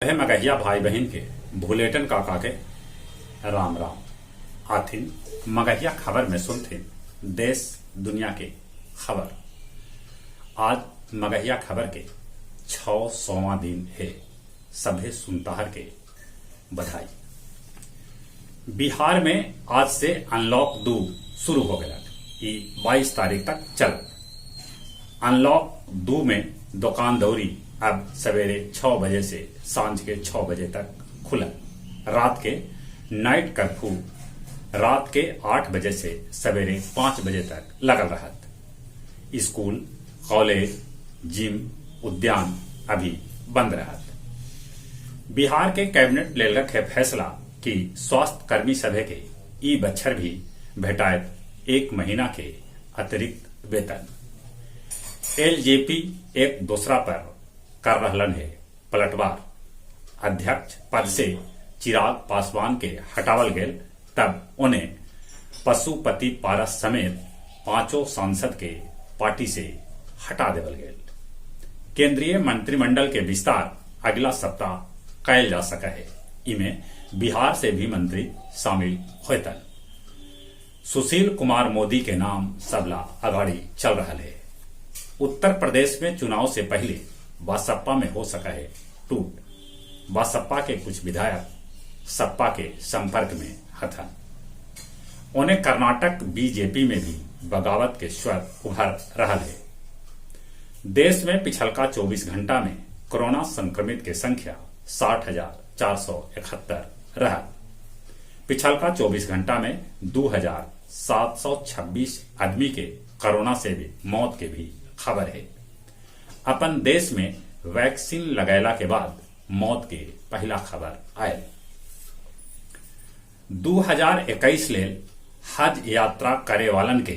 वह मगहिया भाई बहन के भूलेटन काका के राम राम आथिन मगहिया खबर में सुनथिन देश दुनिया के खबर। आज मगहिया खबर के 600वां दिन है। सभे सुनताहर के बधाई। बिहार में आज से अनलॉक 2 शुरू हो गया। 22 तारीख तक चल। अनलॉक 2 में दुकान दौरी अब सवेरे 6 बजे से सांझ के 6 बजे तक खुला। रात के नाइट कर्फ्यू रात के 8 बजे से सवेरे 5 बजे तक लगल रहत। स्कूल, कॉलेज, जिम, उद्यान अभी बंद रहत। बिहार के कैबिनेट ले रखे फैसला कि स्वास्थ्य कर्मी सभे के ई बच्छर भी भेटायत 1 महीना के अतिरिक्त वेतन। एलजेपी एक दूसरा पर कर रहलन है पलटवार। अध्यक्ष पद से चिराग पासवान के हटावल गेल, तब उन्हें पशुपति पारस समेत 5 सांसद के पार्टी से हटा देवल गेल। केंद्रीय मंत्रिमंडल के विस्तार अगला सप्ताह कैल जा सका है। इमें बिहार से भी मंत्री शामिल होतन। सुशील कुमार मोदी के नाम सबला अगाड़ी चल रहा है। उत्तर प्रदेश में चुनाव से पहले बसपा में हो सका है टूट। बसपा के कुछ विधायक सपा के संपर्क में हथन। उन्हें कर्नाटक बीजेपी में भी बगावत के स्वर उभर रहा है। देश में पिछलका 24 घंटा में कोरोना संक्रमित के संख्या 60,471 रहा। पिछलका 24 घंटा में 2,726 आदमी के कोरोना से भी मौत के भी खबर है। अपन देश में वैक्सीन लगैला के बाद मौत के पहला खबर आयल। 2021 लेल हज यात्रा करे वालन के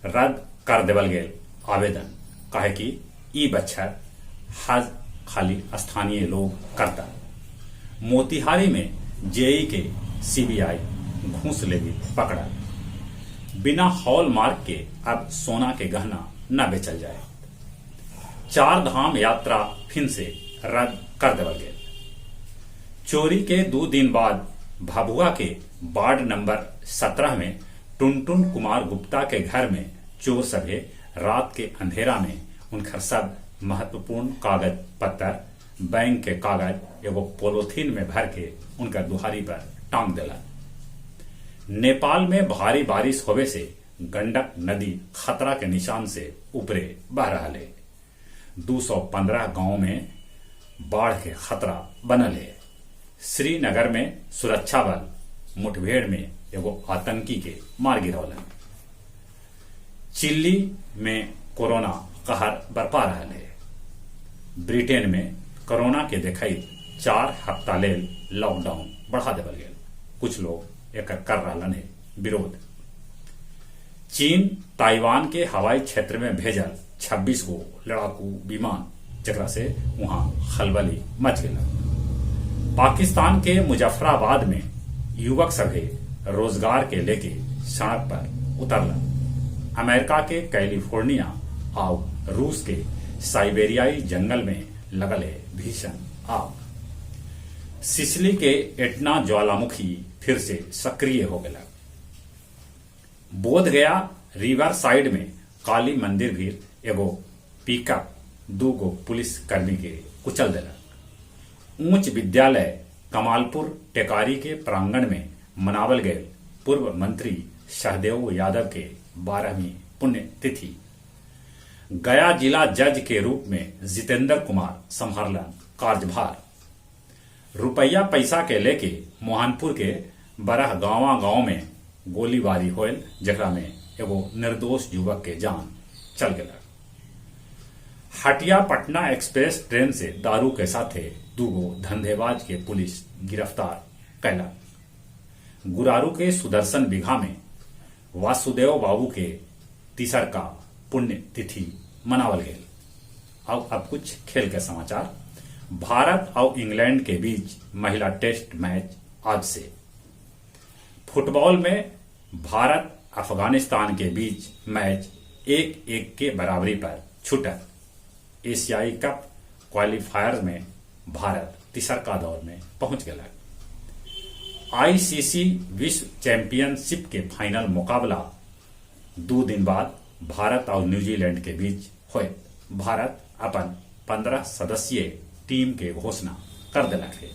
रद्द कर देवल गेल आवेदन। कहे कि ई बच्छर हज खाली स्थानीय लोग करता। मोतिहारी में जेई के सीबीआई घूस लेवी पकड़ा। बिना हॉलमार्क के अब सोना के गहना न बेचल जाए। 4 धाम यात्रा फिर से रद्द कर देवल गेल। चोरी के 2 दिन बाद भभुआ के वार्ड नंबर 17 में टुनटुन कुमार गुप्ता के घर में चोर सभे रात के अंधेरा में उनकर सब महत्वपूर्ण कागज पत्तर, बैंक के कागज एगो पोलोथीन में भर के उनकर दुहारी पर टांग दिला। नेपाल में भारी बारिश होवे से गंडक नदी खतरा के निशान से ऊपरे बह रहा है। 215 गांव में बाढ़ के खतरा बनल है। श्रीनगर में सुरक्षा बल मुठभेड़ में एगो आतंकी के मार गिरौलन। चिल्ली में कोरोना कहर बरपा रहा है। ब्रिटेन में कोरोना के देखई 4 हफ्ता लेल लॉकडाउन बढ़ा देवल गेल। कुछ लोग एक कर रहलन है विरोध। चीन ताइवान के हवाई क्षेत्र में भेजल 26 गो लड़ाकू विमान, जकरा से वहां खलबली मच गया। पाकिस्तान के मुजफ्फराबाद में युवक सभे रोजगार के लेके सड़क पर उतरलन। अमेरिका के कैलिफोर्निया और रूस के साइबेरियाई जंगल में लगल है भीषण आग। सिसिली के एटना ज्वालामुखी फिर से सक्रिय हो गया। बोध गया रिवर साइड में काली मंदिर भी एगो पिकअप 2 गो पुलिस कर्मी के कुचल दिलक। उच्च विद्यालय कमालपुर टेकारी के प्रांगण में मनावल गए पूर्व मंत्री सहदेव यादव के 12वीं पुण्यतिथि। गया जिला जज के रूप में जितेंद्र कुमार संभालन कार्यभार। रुपया पैसा के लेके मोहनपुर के बरह गांव में गोलीबारी होल, जकरा में एगो निर्दोष युवक के जान चल गया। हटिया पटना एक्सप्रेस ट्रेन से दारू के साथे 2 गो धंधेबाज के पुलिस गिरफ्तार कैला। गुरारू के सुदर्शन बिघा में वासुदेव बाबू के तीसर का पुण्यतिथि मनावल गेल। अब कुछ खेल के समाचार। भारत और इंग्लैंड के बीच महिला टेस्ट मैच आज से। फुटबॉल में भारत अफगानिस्तान के बीच मैच 1-1 के बराबरी पर छूटल। एशियाई कप क्वालिफायर में भारत तीसरका दौर में पहुंच गया। आईसीसी विश्व चैंपियनशिप के फाइनल मुकाबला 2 दिन बाद भारत और न्यूजीलैंड के बीच हुए। भारत अपन 15 सदस्यीय टीम के घोषणा कर दिलक है।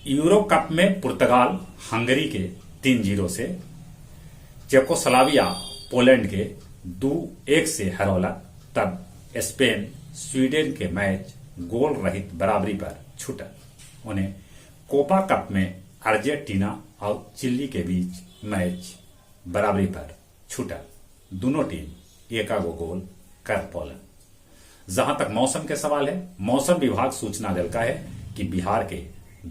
यूरो कप में पुर्तगाल हंगरी के 3-0 से, चेकोस्लोवाकिया पोलैंड के 2-1 से हरौलक। तब स्पेन स्वीडन के मैच गोल रहित बराबरी पर छूटल। उन्हें कोपा कप में अर्जेंटीना और चिली के बीच मैच बराबरी पर छूटल। दोनों टीम एकागो गोल कर पौलन। जहां तक मौसम के सवाल है, मौसम विभाग सूचना दिलका है कि बिहार के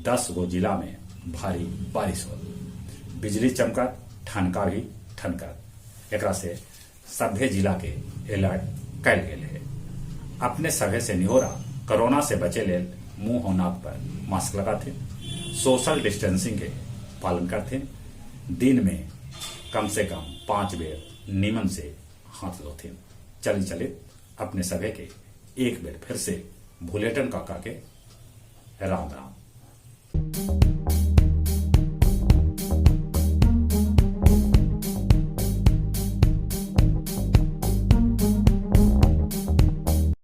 10 गो जिला में भारी बारिश हो, बिजली चमकत, ठनका भी ठनकत। एकरा से सभे जिला के अलर्ट कैल गेल है। अपने सभे से निहोरा कोरोना से बचे लेल मुंह और नाक पर मास्क लगाते, सोशल डिस्टेंसिंग के पालन करते, दिन में कम से कम 5 बेर नीमन से हाथ धोते। चलित अपने सभे के एक बेर फिर से भूलेटन काका के राम राम।